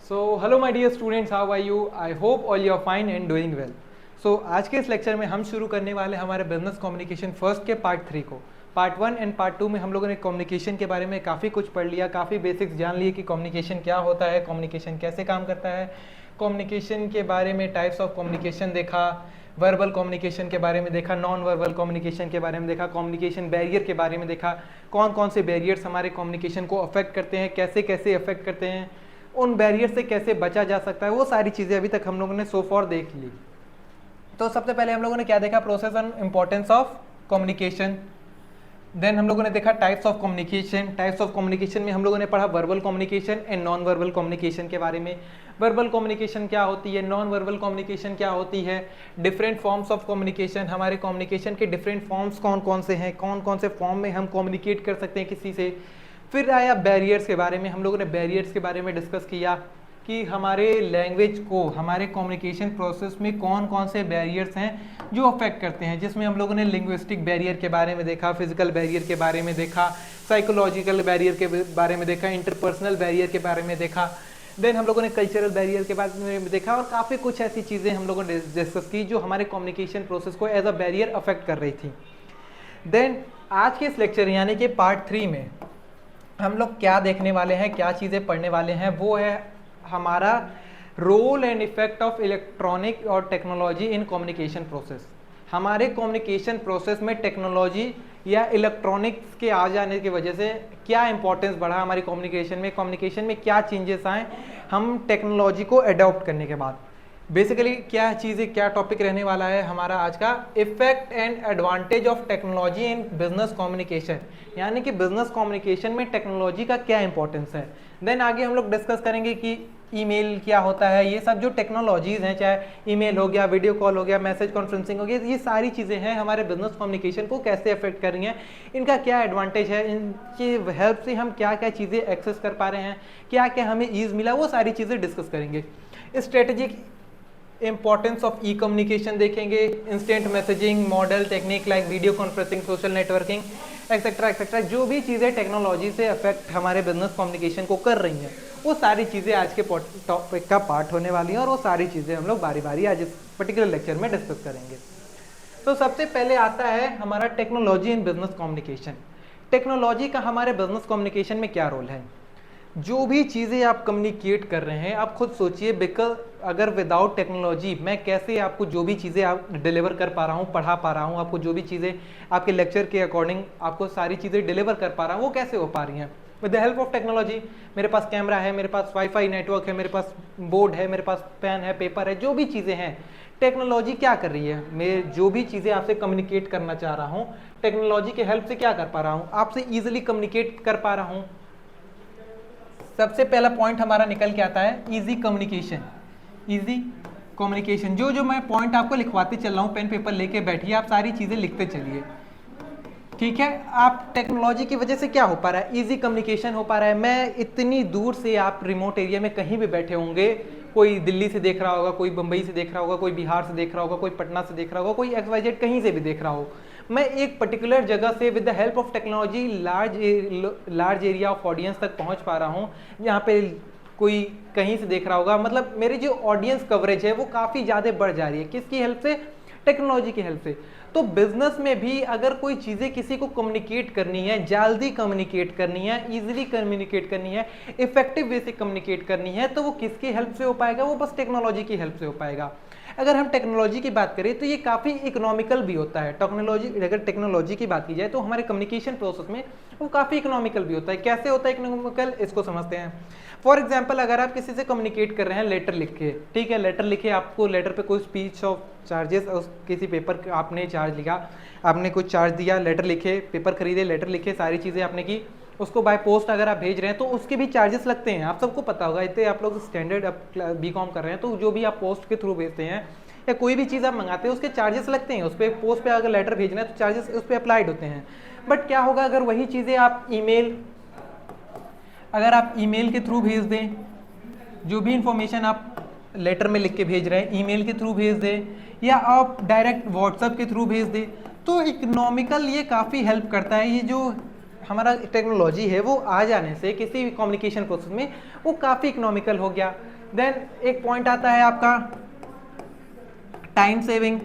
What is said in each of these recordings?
Hello my dear students, how are you? I hope all you are fine and doing well. आज के इस lecture में हम शुरू करने वाले हमारे बिजनेस कम्युनिकेशन फर्स्ट के पार्ट 3 को। पार्ट 1 एंड पार्ट 2 में हम लोगों ने कम्युनिकेशन के बारे में काफ़ी कुछ पढ़ लिया, काफ़ी बेसिक्स जान लिए कि कम्युनिकेशन क्या होता है, कम्युनिकेशन कैसे काम करता है, कम्युनिकेशन के बारे में टाइप्स ऑफ कम्युनिकेशन देखा, वर्बल कम्युनिकेशन के बारे में देखा, नॉन वर्बल कम्युनिकेशन के बारे में देखा, कम्युनिकेशन बैरियर के बारे में देखा, कौन कौन से बैरियर्स हमारे कम्युनिकेशन को अफेक्ट करते हैं, कैसे कैसे अफेक्ट करते हैं, उन बैरियर से कैसे बचा जा सकता है, वो सारी चीज़ें अभी तक हम लोगों ने सो फॉर देख ली। तो सबसे पहले हम लोगों ने क्या देखा? Process and importance of communication. Then हम लोगों ने देखा types of communication. Types of communication में हम लोगों ने पढ़ा verbal communication and non verbal communication के बारे में। वर्बल कम्युनिकेशन क्या होती है, नॉन वर्बल कम्युनिकेशन क्या होती है, डिफरेंट फॉर्म्स ऑफ कम्युनिकेशन, हमारे कम्युनिकेशन के डिफरेंट फॉर्म्स कौन कौन से हैं, कौन कौन से फॉर्म में हम कम्युनिकेट कर सकते हैं किसी से। फिर आया बैरियर्स के बारे में। हम लोगों ने बैरियर्स के बारे में डिस्कस किया कि हमारे लैंग्वेज को, हमारे कम्युनिकेशन प्रोसेस में कौन कौन से बैरियर्स हैं जो अफेक्ट करते हैं, जिसमें हम लोगों ने लिंग्विस्टिक बैरियर के बारे में देखा, फिजिकल बैरियर के बारे में देखा, साइकोलॉजिकल बैरियर के बारे में देखा, इंटरपर्सनल बैरियर के बारे में देखा। देन हम लोगों ने कल्चरल बैरियर के बारे में देखा और काफ़ी कुछ ऐसी चीज़ें हम लोगों ने डिस्कस की जो हमारे कम्युनिकेशन प्रोसेस को एज अ बैरियर अफेक्ट कर रही थी। देन आज के इस लेक्चर यानी कि पार्ट 3 में हम लोग क्या देखने वाले हैं, क्या चीज़ें पढ़ने वाले हैं, वो है हमारा role and effect of electronic और टेक्नोलॉजी इन कम्युनिकेशन प्रोसेस। हमारे कम्युनिकेशन प्रोसेस में टेक्नोलॉजी या इलेक्ट्रॉनिक्स के आ जाने की वजह से क्या इंपॉर्टेंस बढ़ा हमारी कम्युनिकेशन में क्या चेंजेस आए हम टेक्नोलॉजी को अडॉप्ट करने के बाद। बेसिकली क्या चीज़ें, क्या टॉपिक रहने वाला है हमारा आज का? Effect and advantage of technology in business communication, यानी कि बिजनेस कम्युनिकेशन में टेक्नोलॉजी का क्या इंपॉर्टेंस है। देन आगे हम लोग डिस्कस करेंगे कि ईमेल क्या होता है, ये सब जो टेक्नोलॉजीज हैं, चाहे ईमेल हो गया, वीडियो कॉल हो गया, मैसेज कॉन्फ्रेंसिंग हो गया, ये सारी चीज़ें हैं हमारे बिजनेस कम्युनिकेशन को कैसे अफेक्ट कर रही हैं, इनका क्या एडवांटेज है, इनकी हेल्प से हम क्या क्या चीज़ें एक्सेस कर पा रहे हैं, क्या क्या हमें ईज मिला, वो सारी चीज़ें डिस्कस करेंगे। Strategic importance of E communication देखेंगे, instant messaging model, technique like video conferencing, social networking etcetera etcetera, जो भी चीज़ें टेक्नोलॉजी से अफेक्ट हमारे बिजनेस कम्युनिकेशन को कर रही हैं, वो सारी चीज़ें आज के टॉपिक का पार्ट होने वाली हैं और वो सारी चीज़ें हम लोग बारी बारी आज इस पर्टिकुलर लेक्चर में डिस्कस करेंगे। तो सबसे पहले आता है हमारा technology in business communication. Technology का हमारे बिजनेस कम्युनिकेशन में क्या रोल है? जो भी चीज़ें आप कम्युनिकेट कर रहे हैं, आप खुद सोचिए, बिकॉज अगर विदाउट टेक्नोलॉजी मैं कैसे आपको जो भी चीज़ें आप डिलीवर कर पा रहा हूँ, पढ़ा पा रहा हूँ, आपको जो भी चीज़ें आपके लेक्चर के अकॉर्डिंग आपको सारी चीज़ें डिलीवर कर पा रहा हूँ, वो कैसे हो पा रही हैं? With the help of technology. मेरे पास कैमरा है, मेरे पास वाईफाई नेटवर्क है, मेरे पास बोर्ड है, मेरे पास पेन है, पेपर है, जो भी चीज़ें हैं, टेक्नोलॉजी क्या कर रही है? मैं जो भी चीज़ें आपसे कम्युनिकेट करना चाह रहा हूँ, टेक्नोलॉजी के हेल्प से क्या कर पा रहा हूँ? आपसे ईजिली कम्युनिकेट कर पा रहा हूँ। सबसे पहला पॉइंट हमारा निकल के आता है इजी कम्युनिकेशन। इजी कम्युनिकेशन, जो जो मैं पॉइंट आपको लिखवाते चल रहा हूँ, पेन पेपर लेके बैठिए, आप सारी चीज़ें लिखते चलिए, ठीक है? आप टेक्नोलॉजी की वजह से क्या हो पा रहा है? इजी कम्युनिकेशन हो पा रहा है। मैं इतनी दूर से, आप रिमोट एरिया में कहीं भी बैठे होंगे, कोई दिल्ली से देख रहा होगा, कोई बम्बई से देख रहा होगा, कोई बिहार से देख रहा होगा, कोई पटना से देख रहा होगा, कोई XYZ कहीं से भी देख रहा हो, मैं एक पर्टिकुलर जगह से with the help of technology large area of audience तक पहुंच पा रहा हूं। यहाँ पे कोई कहीं से देख रहा होगा, मतलब मेरी जो ऑडियंस कवरेज है वो काफ़ी ज़्यादा बढ़ जा रही है। किसकी हेल्प से? टेक्नोलॉजी की हेल्प से। तो बिजनेस में भी अगर कोई चीज़ें किसी को कम्युनिकेट करनी है, जल्दी कम्युनिकेट करनी है, इजीली कम्युनिकेट करनी है, इफेक्टिव वे से कम्युनिकेट करनी है, तो वो किसकी हेल्प से हो पाएगा? वो बस टेक्नोलॉजी की हेल्प से हो पाएगा। अगर हम टेक्नोलॉजी की बात करें तो ये काफ़ी इकोनॉमिकल भी होता है। अगर टेक्नोलॉजी की बात की जाए तो हमारे कम्युनिकेशन प्रोसेस में वो काफ़ी इकोनॉमिकल भी होता है। कैसे होता है इकोनॉमिकल, इसको समझते हैं। फॉर एग्जाम्पल, अगर आप किसी से कम्युनिकेट कर रहे हैं, लेटर लिख के, ठीक है, लेटर लिखे, आपको लेटर पे कोई स्पीच ऑफ चार्जेस, किसी पेपर आपने चार्ज लिया, आपने कुछ चार्ज दिया, लेटर लिखे, पेपर खरीदे, लेटर लिखे, सारी चीज़ें आपने की, उसको बाय पोस्ट अगर आप भेज रहे हैं तो उसके भी चार्जेस लगते हैं। आप सबको पता होगा, इतने आप लोग स्टैंडर्ड BCom कर रहे हैं, तो जो भी आप पोस्ट के थ्रू भेजते हैं या कोई भी चीज़ आप मंगाते हैं उसके चार्जेस लगते हैं। उस पर पोस्ट पे अगर लेटर भेजना है तो चार्जेस उस पर अप्लाइड होते हैं। बट क्या होगा अगर वही चीज़ें आप ईमेल के थ्रू भेज दें, जो भी इंफॉर्मेशन आप लेटर में लिख के भेज रहे हैं ईमेल के थ्रू भेज दें, या आप डायरेक्ट व्हाट्सएप के थ्रू भेज दें, तो इकोनॉमिकल ये काफ़ी हेल्प करता है। ये जो हमारा टेक्नोलॉजी है वो आ जाने से किसी भी कम्युनिकेशन प्रोसेस में वो काफ़ी इकोनॉमिकल हो गया। देन एक पॉइंट आता है आपका टाइम सेविंग।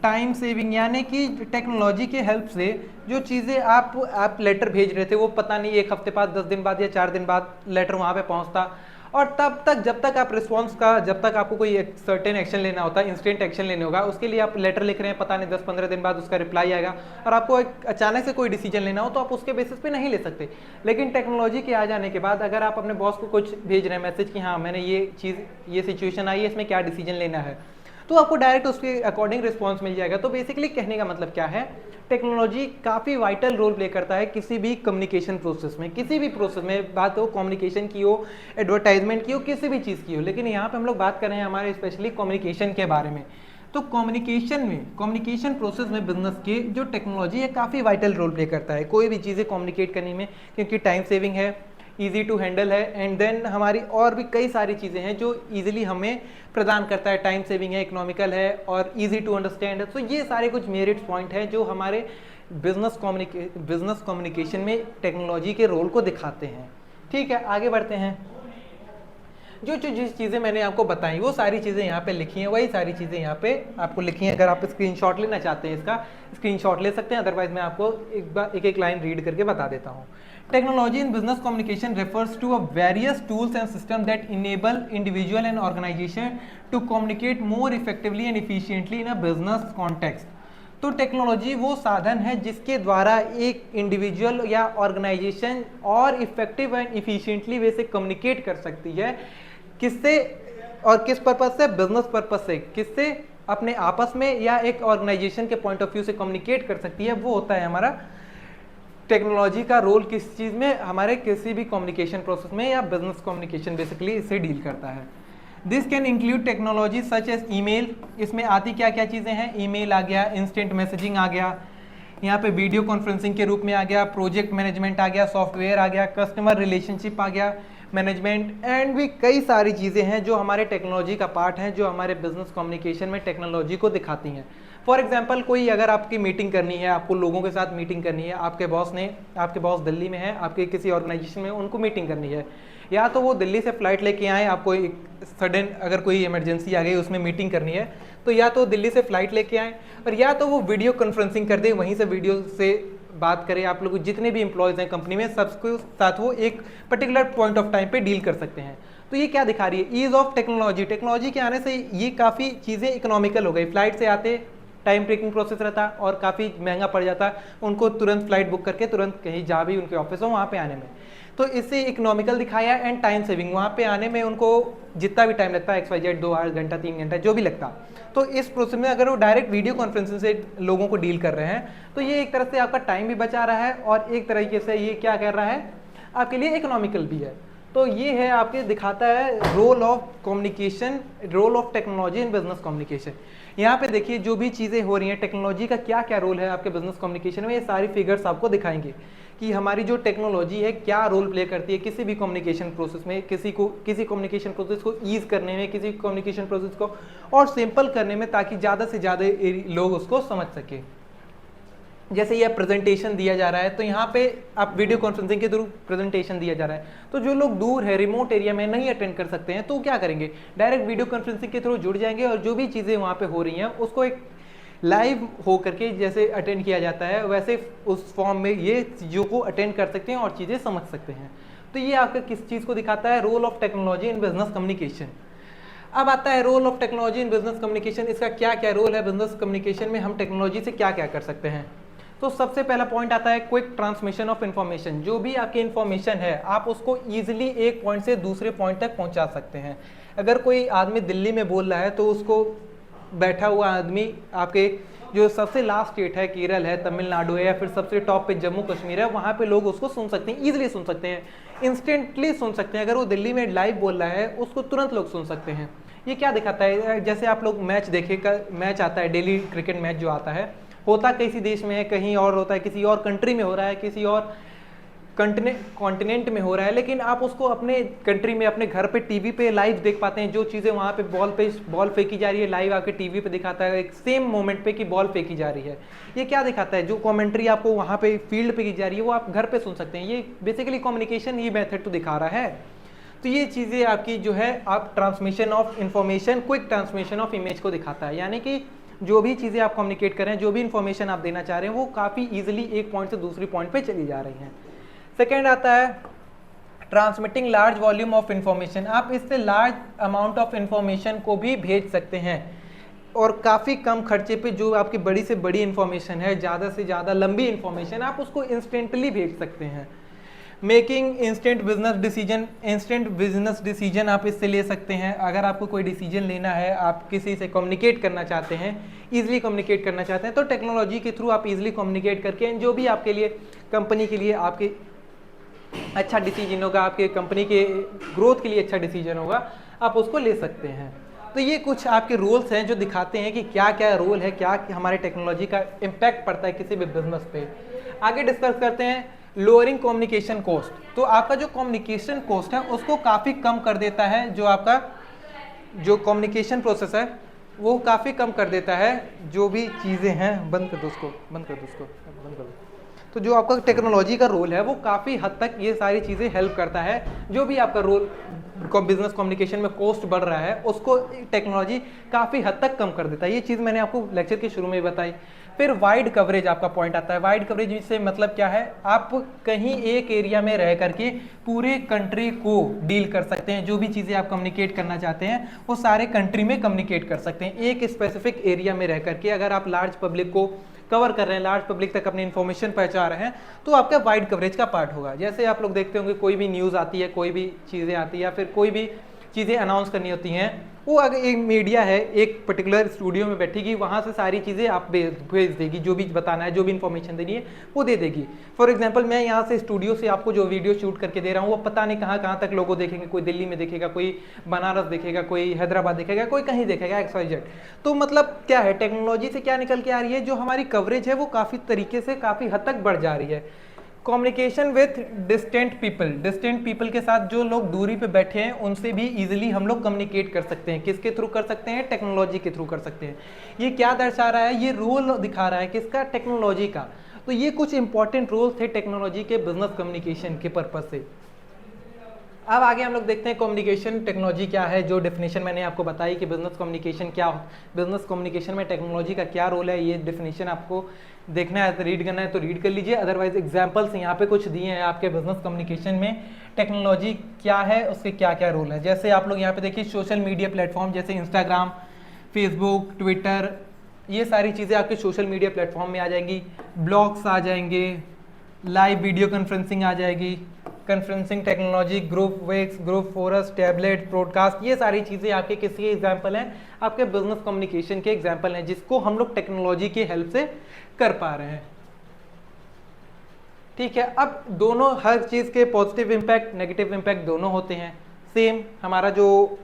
टाइम सेविंग यानी कि टेक्नोलॉजी के हेल्प से जो चीज़ें आप लेटर भेज रहे थे वो पता नहीं 1 हफ्ते बाद, 10 दिन बाद या 4 दिन बाद लेटर वहाँ पे पहुँचता, और तब तक जब तक आप रिस्पॉन्स का, जब तक आपको कोई एक सर्टेन एक्शन लेना होता है, इंस्टेंट एक्शन लेने होगा, उसके लिए आप लेटर लिख रहे हैं, पता नहीं 10-15 दिन बाद उसका रिप्लाई आएगा, और आपको एक अचानक से कोई डिसीजन लेना हो तो आप उसके बेसिस पे नहीं ले सकते। लेकिन टेक्नोलॉजी के आ जाने के बाद अगर आप अपने बॉस को कुछ भेज रहे हैं मैसेज कि हाँ मैंने ये चीज़, ये सिचुएशन आई है, इसमें क्या डिसीजन लेना है, तो आपको डायरेक्ट उसके अकॉर्डिंग रिस्पॉन्स मिल जाएगा। तो बेसिकली कहने का मतलब क्या है, टेक्नोलॉजी काफ़ी वाइटल रोल प्ले करता है किसी भी कम्युनिकेशन प्रोसेस में, किसी भी प्रोसेस में, बात हो कम्युनिकेशन की हो, एडवर्टाइजमेंट की हो, किसी भी चीज़ की हो। लेकिन यहाँ पे हम लोग बात कर रहे हैं हमारे स्पेशली कम्युनिकेशन के बारे में। तो कम्युनिकेशन प्रोसेस में बिजनेस के जो टेक्नोलॉजी है काफ़ी वाइटल रोल प्ले करता है कोई भी चीज़ें कम्युनिकेट करने में, क्योंकि टाइम सेविंग है, ईजी टू हैंडल है, एंड देन हमारी और भी कई सारी चीज़ें हैं जो ईजिली हमें प्रदान करता है। टाइम सेविंग है, इकोनॉमिकल है और ईजी टू अंडरस्टैंड है। तो ये सारे कुछ मेरिट्स पॉइंट हैं जो हमारे बिजनेस कम्युनिकेशन में टेक्नोलॉजी के रोल को दिखाते हैं। ठीक है, आगे बढ़ते हैं। जिस चीज़ें मैंने आपको बताई वो सारी चीज़ें यहाँ पे लिखी हैं, वही सारी चीज़ें यहाँ पे आपको लिखी हैं। अगर आप स्क्रीनशॉट लेना चाहते हैं इसका स्क्रीनशॉट ले सकते हैं, अदरवाइज मैं आपको एक एक लाइन रीड करके बता देता हूँ। Technology in business communication refers to a various tools and systems that enable individual and organization to communicate more effectively and efficiently in a business context। तो टेक्नोलॉजी वो साधन है जिसके द्वारा एक इंडिविजुअल या ऑर्गेनाइजेशन और इफेक्टिव एंड इफिशिएंटली वे से कम्युनिकेट कर सकती है। किससे और किस पर्पज से? बिजनेस पर्पज से। किससे? अपने आपस में या एक ऑर्गेनाइजेशन के पॉइंट ऑफ व्यू से कम्युनिकेट कर सकती है। वो होता है हमारा टेक्नोलॉजी का रोल किस चीज़ में, हमारे किसी भी कम्युनिकेशन प्रोसेस में या बिजनेस कम्युनिकेशन बेसिकली इससे डील करता है। This can include technology such as email. इसमें आती क्या क्या चीज़ें हैं? ईमेल आ गया, इंस्टेंट मैसेजिंग आ गया, यहाँ पे वीडियो कॉन्फ्रेंसिंग के रूप में आ गया, प्रोजेक्ट मैनेजमेंट आ गया, सॉफ्टवेयर आ गया, कस्टमर रिलेशनशिप आ गया, मैनेजमेंट, एंड भी कई सारी चीज़ें हैं जो हमारे टेक्नोलॉजी का पार्ट है, जो हमारे बिजनेस कम्युनिकेशन में टेक्नोलॉजी को दिखाती हैं। फॉर एग्जाम्पल, कोई अगर आपकी मीटिंग करनी है, आपको लोगों के साथ मीटिंग करनी है, आपके बॉस दिल्ली में है, आपके किसी ऑर्गेनाइजेशन में उनको मीटिंग करनी है, या तो वो दिल्ली से फ्लाइट लेके आए, आपको एक सडन अगर कोई इमरजेंसी आ गई उसमें मीटिंग करनी है, तो या तो दिल्ली से फ्लाइट लेके आए, और या तो वो वीडियो कॉन्फ्रेंसिंग कर दें, वहीं से वीडियो से बात करें। आप लोग जितने भी एम्प्लॉयज़ हैं कंपनी में, सबके साथ वो एक पर्टिकुलर पॉइंट ऑफ टाइम पे डील कर सकते हैं। तो ये क्या दिखा रही है? Ease of technology. टेक्नोलॉजी के आने से ये काफ़ी चीज़ें इकोनॉमिकल हो गई। फ्लाइट से आते टाइम टेकिंग प्रोसेस रहता और काफ़ी महंगा पड़ जाता उनको तुरंत फ्लाइट बुक करके तुरंत कहीं जा भी उनके ऑफिस हो वहाँ पे आने में। तो इससे इकोनॉमिकल दिखाया एंड टाइम सेविंग, वहाँ पे आने में उनको जितना भी टाइम लगता है XYZ 2 आवर्स, घंटा, 3 घंटा, जो भी लगता, तो इस प्रोसेस में अगर वो डायरेक्ट वीडियो कॉन्फ्रेंसिंग से लोगों को डील कर रहे हैं तो ये एक तरह से आपका टाइम भी बचा रहा है और एक तरीके से ये क्या कर रहा है, आपके लिए इकोनॉमिकल भी है। तो ये है आपके दिखाता है role of communication, role of technology in business communication. यहाँ पे देखिए जो भी चीज़ें हो रही हैं, टेक्नोलॉजी का क्या क्या रोल है आपके बिजनेस कम्युनिकेशन में, ये सारी फिगर्स आपको दिखाएंगे कि हमारी जो टेक्नोलॉजी है क्या रोल प्ले करती है किसी भी कम्युनिकेशन प्रोसेस में, किसी कम्युनिकेशन प्रोसेस को ईज करने में, किसी कम्युनिकेशन प्रोसेस को और सिंपल करने में, ताकि ज़्यादा से ज़्यादा लोग उसको समझ सके। जैसे यह प्रेजेंटेशन दिया जा रहा है, तो यहाँ पे आप वीडियो कॉन्फ्रेंसिंग के थ्रू प्रेजेंटेशन दिया जा रहा है, तो जो लोग दूर है, रिमोट एरिया में नहीं अटेंड कर सकते हैं, तो क्या करेंगे, डायरेक्ट वीडियो कॉन्फ्रेंसिंग के थ्रू जुड़ जाएंगे और जो भी चीज़ें वहाँ पे हो रही हैं उसको एक लाइव हो करके जैसे अटेंड किया जाता है वैसे उस फॉर्म में ये चीज़ों को अटेंड कर सकते हैं और चीज़ें समझ सकते हैं। तो ये आपका किस चीज़ को दिखाता है, role of technology in business communication. अब आता है role of technology in business communication, इसका क्या क्या रोल है बिजनेस कम्युनिकेशन में, हम टेक्नोलॉजी से क्या क्या कर सकते हैं। तो सबसे पहला पॉइंट आता है क्विक ट्रांसमिशन ऑफ इन्फॉर्मेशन। जो भी आपकी इन्फॉर्मेशन है आप उसको ईजिली एक पॉइंट से दूसरे पॉइंट तक पहुंचा सकते हैं। अगर कोई आदमी दिल्ली में बोल रहा है तो उसको बैठा हुआ आदमी आपके जो सबसे लास्ट स्टेट है, केरल है, तमिलनाडु है, या फिर सबसे टॉप पे जम्मू कश्मीर है, वहाँ पे लोग उसको सुन सकते हैं, ईजिली सुन सकते हैं, इंस्टेंटली सुन सकते हैं। अगर वो दिल्ली में लाइव बोल रहा है उसको तुरंत लोग सुन सकते हैं। ये क्या दिखाता है, जैसे आप लोग मैच देखेगा, मैच आता है डेली क्रिकेट मैच जो आता है, होता किसी देश में है, कहीं और होता है, किसी और कंट्री में हो रहा है, किसी और कॉन्टिनेंट में हो रहा है, लेकिन आप उसको अपने कंट्री में अपने घर पे टीवी पे लाइव देख पाते हैं। जो चीज़ें वहाँ पे बॉल फेंकी जा रही है लाइव आपके टीवी पे दिखाता है एक सेम मोमेंट पे कि बॉल फेंकी जा रही है। ये क्या दिखाता है, जो कमेंट्री आपको वहाँ पे फील्ड पे की जा रही है वो आप घर पे सुन सकते हैं। ये बेसिकली कम्युनिकेशन ही मेथड तो दिखा रहा है। तो ये चीज़ें आपकी जो है आप transmission of information, quick transmission of image को दिखाता है, यानी कि जो भी चीज़ें आप कम्युनिकेट कर रहे हैं, जो भी इंफॉर्मेशन आप देना चाह रहे हैं वो काफ़ी ईजिली एक पॉइंट से दूसरी पॉइंट पे चली जा रही हैं। सेकेंड आता है transmitting large volume of information. आप इससे लार्ज अमाउंट ऑफ इंफॉर्मेशन को भी भेज सकते हैं और काफ़ी कम खर्चे पे जो आपकी बड़ी से बड़ी इंफॉर्मेशन है, ज़्यादा से ज़्यादा लंबी इंफॉर्मेशन, आप उसको इंस्टेंटली भेज सकते हैं। मेकिंग इंस्टेंट बिजनेस डिसीजन आप इससे ले सकते हैं। अगर आपको कोई डिसीजन लेना है, आप किसी से कम्युनिकेट करना चाहते हैं, ईजिली कम्युनिकेट करना चाहते हैं, तो टेक्नोलॉजी के थ्रू आप ईजिली कम्युनिकेट करके जो भी आपके लिए कंपनी के लिए आपके अच्छा डिसीजन होगा, आपके कंपनी के ग्रोथ के लिए अच्छा डिसीजन होगा, आप उसको ले सकते हैं। तो ये कुछ आपके रोल्स हैं जो दिखाते हैं कि क्या क्या रोल है, क्या हमारे टेक्नोलॉजी का इम्पैक्ट पड़ता है किसी भी बिजनेस पे। आगे डिस्कस करते हैं लोअरिंग कम्युनिकेशन कॉस्ट। तो आपका जो कम्युनिकेशन कॉस्ट है उसको काफ़ी कम कर देता है, जो आपका जो कम्युनिकेशन प्रोसेस है वो काफ़ी कम कर देता है। जो भी चीज़ें हैं, बंद कर दो उसको, बंद कर दो उसको, बंद कर दो। तो जो आपका टेक्नोलॉजी का रोल है वो काफ़ी हद तक ये सारी चीज़ें हेल्प करता है। जो भी आपका रोल बिजनेस कम्युनिकेशन में कॉस्ट बढ़ रहा है उसको टेक्नोलॉजी काफ़ी हद तक कम कर देता है। ये चीज़ मैंने आपको लेक्चर के शुरू में बताई। फिर वाइड कवरेज आपका पॉइंट आता है। वाइड कवरेज से मतलब क्या है, आप कहीं एक एरिया में रह करके पूरे कंट्री को डील कर सकते हैं। जो भी चीज़ें आप कम्युनिकेट करना चाहते हैं वो सारे कंट्री में कम्युनिकेट कर सकते हैं। एक स्पेसिफिक एरिया में रह करके अगर आप लार्ज पब्लिक को कवर कर रहे हैं, लार्ज पब्लिक तक अपनी इन्फॉर्मेशन पहुंचा रहे हैं, तो आपका वाइड कवरेज का पार्ट होगा। जैसे आप लोग देखते होंगे कोई भी न्यूज़ आती है, कोई भी चीज़ें आती है या फिर कोई भी चीज़ें अनाउंस करनी होती हैं, वो अगर एक मीडिया है एक पर्टिकुलर स्टूडियो में बैठेगी, वहाँ से सारी चीज़ें आप भेज देगी, जो भी बताना है, जो भी इन्फॉर्मेशन देनी है वो दे देगी। फॉर एग्जांपल मैं यहाँ से स्टूडियो से आपको जो वीडियो शूट करके दे रहा हूँ वो पता नहीं कहाँ तक लोगों देखेंगे। कोई दिल्ली में देखेगा, कोई बनारस देखेगा, कोई हैदराबाद देखेगा, कोई कहीं देखेगा, XYZ। तो मतलब क्या है, टेक्नोलॉजी से क्या निकल के आ रही है, जो हमारी कवरेज है वो काफ़ी तरीके से काफ़ी हद तक बढ़ जा रही है। कम्युनिकेशन विथ डिस्टेंट पीपल के साथ जो लोग दूरी पे बैठे हैं उनसे भी इजीली हम लोग कम्युनिकेट कर सकते हैं। किसके थ्रू कर सकते हैं, टेक्नोलॉजी के थ्रू कर सकते हैं। ये क्या दर्शा रहा है, ये रोल दिखा रहा है किसका, टेक्नोलॉजी का। तो ये कुछ इंपॉर्टेंट रोल थे टेक्नोलॉजी के बिजनेस कम्युनिकेशन के पर्पज से। अब आगे हम लोग देखते हैं कम्युनिकेशन टेक्नोलॉजी क्या है। जो डेफिनेशन मैंने आपको बताई कि बिजनेस कम्युनिकेशन क्या, बिजनेस कम्युनिकेशन में टेक्नोलॉजी का क्या रोल है, ये डेफिनेशन आपको देखना है तो रीड करना है तो रीड कर लीजिए। अदरवाइज एग्जांपल्स यहाँ पे कुछ दिए हैं आपके बिजनेस कम्युनिकेशन में टेक्नोलॉजी क्या है, उसके क्या क्या रोल है। जैसे आप लोग यहाँ पे देखिए सोशल मीडिया प्लेटफॉर्म जैसे इंस्टाग्राम, फेसबुक, ट्विटर, ये सारी चीज़ें आपके सोशल मीडिया प्लेटफॉर्म में आ जाएंगी। ब्लॉग्स आ जाएंगे, लाइव वीडियो कॉन्फ्रेंसिंग आ जाएगी, कॉन्फ्रेंसिंग टेक्नोलॉजी, ग्रुप वेक्स, ग्रुप फोरस, टैबलेट, ब्रॉडकास्ट, ये सारी चीज़ें आपके किसी एग्जाम्पल हैं, आपके बिजनेस कम्युनिकेशन के एग्जाम्पल हैं जिसको हम लोग टेक्नोलॉजी की हेल्प से कर पा रहे हैं। ठीक है, अब दोनों हर चीज़ के पॉजिटिव इम्पैक्ट नेगेटिव इम्पैक्ट दोनों होते हैं। सेम हमारा जो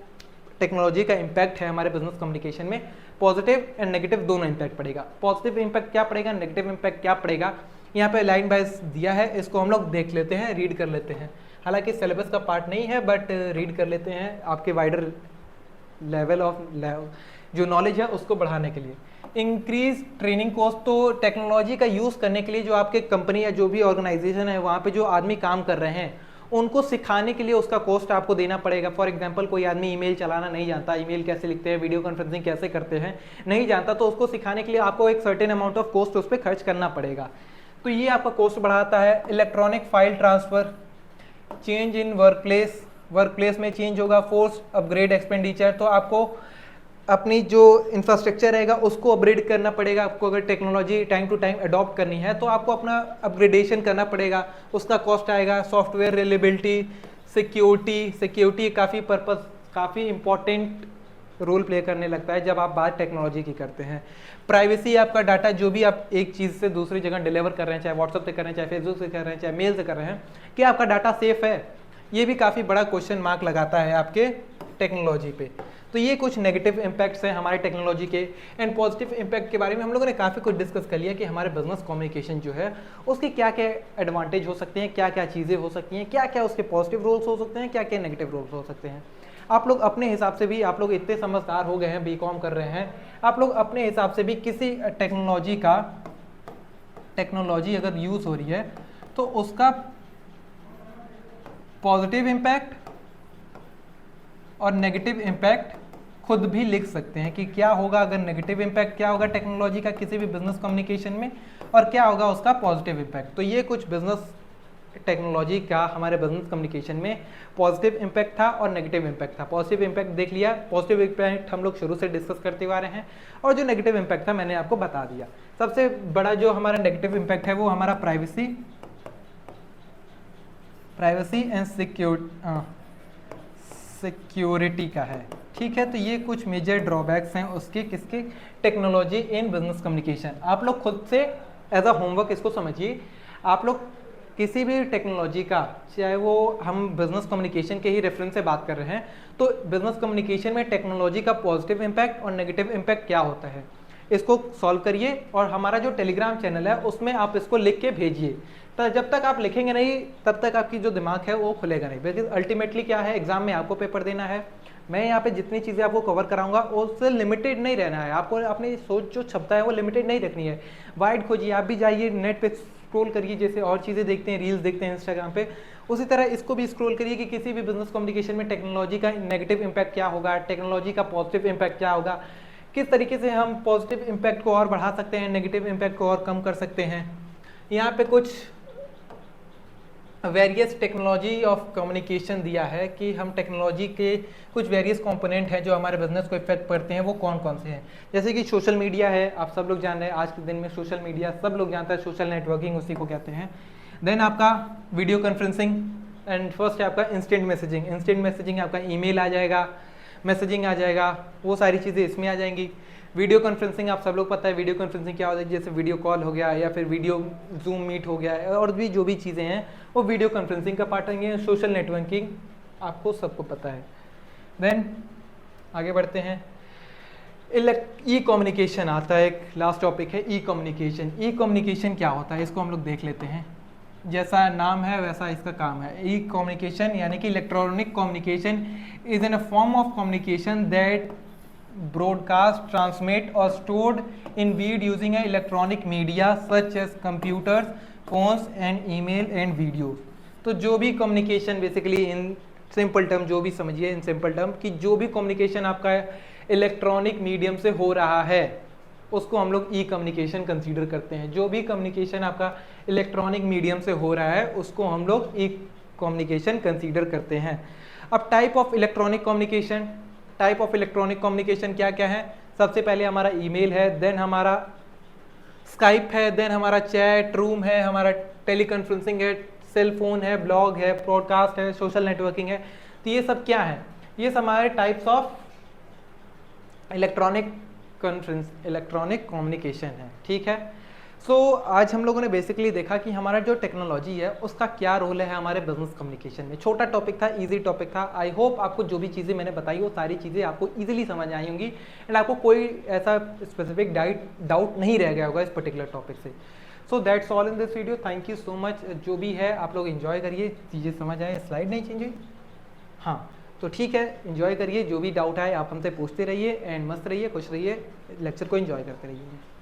टेक्नोलॉजी का इम्पैक्ट है हमारे बिजनेस कम्युनिकेशन में पॉजिटिव एंड नेगेटिव दोनों इम्पैक्ट पड़ेगा। पॉजिटिव इम्पैक्ट क्या पड़ेगा, नेगेटिव इम्पैक्ट क्या पड़ेगा, यहाँ पे लाइन वाइज दिया है, इसको हम लोग देख लेते हैं, रीड कर लेते हैं। हालांकि सिलेबस का पार्ट नहीं है बट रीड कर लेते हैं आपके वाइडर लेवल ऑफ जो नॉलेज है उसको बढ़ाने के लिए। इंक्रीज ट्रेनिंग कॉस्ट, तो टेक्नोलॉजी का यूज़ करने के लिए जो आपके कंपनी या जो भी ऑर्गेनाइजेशन है वहाँ पे जो आदमी काम कर रहे हैं उनको सिखाने के लिए उसका कॉस्ट आपको देना पड़ेगा। फॉर एग्जांपल कोई आदमी ईमेल चलाना नहीं जानता, ईमेल कैसे लिखते हैं, वीडियो कॉन्फ्रेंसिंग कैसे करते हैं नहीं जानता, तो उसको सिखाने के लिए आपको एक सर्टेन अमाउंट ऑफ कॉस्ट उस पर खर्च करना पड़ेगा, तो ये आपका कॉस्ट बढ़ाता है। Electronic file transfer, change in workplace में चेंज होगा, फोर्स अपग्रेड एक्सपेंडिचर, तो आपको अपनी जो इंफ्रास्ट्रक्चर रहेगा उसको अपग्रेड करना पड़ेगा। आपको अगर technology time to time adopt करनी है तो आपको अपना अपग्रेडेशन करना पड़ेगा, उसका कॉस्ट आएगा। सॉफ्टवेयर रिलायबिलिटी, सिक्योरिटी काफ़ी इंपॉर्टेंट रोल प्ले करने लगता है जब आप बात टेक्नोलॉजी की करते हैं। प्राइवेसी, आपका डाटा जो भी आप एक चीज़ से दूसरी जगह डिलीवर कर रहे हैं, चाहे व्हाट्सएप से कर रहे हैं, चाहे फेसबुक से कर रहे हैं, चाहे मेल से कर रहे हैं, क्या आपका डाटा सेफ है, ये भी काफ़ी बड़ा क्वेश्चन मार्क लगाता है आपके टेक्नोलॉजी पे। तो ये कुछ नेगेटिव इम्पैक्ट्स हैं हमारे टेक्नोलॉजी के। एंड पॉजिटिव इम्पैक्ट के बारे में हम लोगों ने काफ़ी कुछ डिस्कस कर लिया कि हमारे बिजनेस कम्युनिकेशन जो है उसके क्या क्या एडवांटेज हो सकते हैं, क्या क्या चीज़ें हो सकती हैं, क्या क्या उसके पॉजिटिव रोल्स हो सकते हैं, क्या क्या नेगेटिव रोल्स हो सकते हैं। आप लोग अपने हिसाब से भी, आप लोग इतने समझदार हो गए हैं, बीकॉम कर रहे हैं, आप लोग अपने हिसाब से भी किसी टेक्नोलॉजी अगर यूज़ हो रही है तो उसका पॉजिटिव इम्पैक्ट और नेगेटिव इम्पैक्ट खुद भी लिख सकते हैं कि क्या होगा अगर नेगेटिव इम्पैक्ट क्या होगा टेक्नोलॉजी का किसी भी बिजनेस कम्युनिकेशन में, और क्या होगा उसका पॉजिटिव इम्पैक्ट। तो ये कुछ बिजनेस टेक्नोलॉजी का हमारे बिजनेस कम्युनिकेशन में पॉजिटिव इम्पैक्ट था और नेगेटिव इम्पैक्ट था। पॉजिटिव इम्पैक्ट देख लिया, पॉजिटिव इम्पैक्ट हम लोग शुरू से डिस्कस करते हुए आ रहे हैं, और जो नेगेटिव इम्पैक्ट था मैंने आपको बता दिया। सबसे बड़ा जो हमारा नेगेटिव इम्पैक्ट है वो हमारा प्राइवेसी एंड सिक्योरिटी का है। ठीक है, तो ये कुछ मेजर ड्रॉबैक्स हैं उसके, किसके, टेक्नोलॉजी इन बिजनेस कम्युनिकेशन। आप लोग खुद से एज अ होमवर्क इसको समझिए। आप लोग किसी भी टेक्नोलॉजी का, चाहे वो हम बिजनेस कम्युनिकेशन के ही रेफरेंस से बात कर रहे हैं, तो बिजनेस कम्युनिकेशन में टेक्नोलॉजी का पॉजिटिव इम्पैक्ट और नेगेटिव इम्पैक्ट क्या होता है, इसको सॉल्व करिए। और हमारा जो टेलीग्राम चैनल है उसमें आप इसको लिख के भेजिए। तो जब तक आप लिखेंगे नहीं तब तक आपकी जो दिमाग है वो खुलेगा नहीं। बिकॉज अल्टीमेटली क्या है, एग्जाम में आपको पेपर देना है। मैं यहाँ पे जितनी चीज़ें आपको कवर कराऊंगा उससे लिमिटेड नहीं रहना है। आपको अपनी सोच जो क्षमता है वो लिमिटेड नहीं रखनी है। वाइड खोजिए, आप भी जाइए नेट पे स्क्रॉल करिए, जैसे और चीज़ें देखते हैं, रील्स देखते हैं इंस्टाग्राम पे, उसी तरह इसको भी स्क्रॉल करिए कि किसी भी बिजनेस कम्युनिकेशन में टेक्नोलॉजी का नेगेटिव इम्पैक्ट क्या होगा, टेक्नोलॉजी का पॉजिटिव इम्पैक्ट क्या होगा, किस तरीके से हम पॉजिटिव इम्पैक्ट को और बढ़ा सकते हैं, नेगेटिव इम्पैक्ट को और कम कर सकते हैं। यहाँ पे कुछ वेरियस टेक्नोलॉजी ऑफ कम्युनिकेशन दिया है कि हम टेक्नोलॉजी के कुछ वेरियस कंपोनेंट हैं जो हमारे बिजनेस को इफेक्ट करते हैं, वो कौन कौन से हैं। जैसे कि सोशल मीडिया है, आप सब लोग जान रहे हैं आज के दिन में सोशल मीडिया सब लोग जानते हैं, सोशल नेटवर्किंग उसी को कहते हैं। देन आपका वीडियो कॉन्फ्रेंसिंग, एंड फर्स्ट है आपका इंस्टेंट मैसेजिंग। इंस्टेंट मैसेजिंग आपका ईमेल आ जाएगा, मैसेजिंग आ जाएगा, वो सारी चीज़ें इसमें आ जाएंगी। वीडियो कॉन्फ्रेंसिंग आप सब लोग पता है वीडियो कॉन्फ्रेंसिंग क्या होता है, जैसे वीडियो कॉल हो गया या फिर वीडियो जूम मीट हो गया, और भी जो भी चीज़ें हैं वो वीडियो कॉन्फ्रेंसिंग का पार्ट होंगे। सोशल नेटवर्किंग आपको सबको पता है। देन आगे बढ़ते हैं, ई कम्युनिकेशन आता है, एक लास्ट टॉपिक है ई कम्युनिकेशन। ई कम्युनिकेशन क्या होता है इसको हम लोग देख लेते हैं। जैसा नाम है वैसा इसका काम है। ई कम्युनिकेशन यानी कि electronic communication is an a form of communication that broadcast, transmit or stored in feed using an electronic media such as computers, phones and email and videos। तो जो भी communication basically in simple term, जो भी समझिए in simple term कि जो भी communication आपका इलेक्ट्रॉनिक मीडियम से हो रहा है उसको हम लोग ई कम्युनिकेशन कंसीडर करते हैं। जो भी कम्युनिकेशन आपका इलेक्ट्रॉनिक मीडियम से हो रहा है उसको हम लोग ई कम्युनिकेशन कंसीडर करते हैं। अब type of electronic communication, type of electronic communication क्या क्या है। सबसे पहले हमारा ईमेल है, देन हमारा स्काइप है, देन हमारा चैट रूम है, हमारा टेलीकॉन्फ्रेंसिंग है, सेल फोन है, ब्लॉग है, ब्रॉडकास्ट है, सोशल नेटवर्किंग है। तो ये सब क्या है, ये सब हमारे टाइप्स ऑफ इलेक्ट्रॉनिक कम्युनिकेशन है। ठीक है, सो आज हम लोगों ने बेसिकली देखा कि हमारा जो टेक्नोलॉजी है उसका क्या रोल है हमारे बिजनेस कम्युनिकेशन में। छोटा टॉपिक था, इजी टॉपिक था। आई होप आपको जो भी चीज़ें मैंने बताई वो सारी चीज़ें आपको इजीली समझ आई होंगी, एंड आपको कोई ऐसा स्पेसिफिक डाउट नहीं रह गया होगा इस पर्टिकुलर टॉपिक से। So that's all in this video. Thank you so much. जो भी है आप लोग इन्जॉय करिए, चीज़ें समझ आए। स्लाइड नहीं चेंज हुई, हाँ तो ठीक है, इन्जॉय करिए। जो भी डाउट आए आप हमसे पूछते रहिए, एंड मस्त रहिए, खुश रहिए, लेक्चर को इन्जॉय करते रहिए।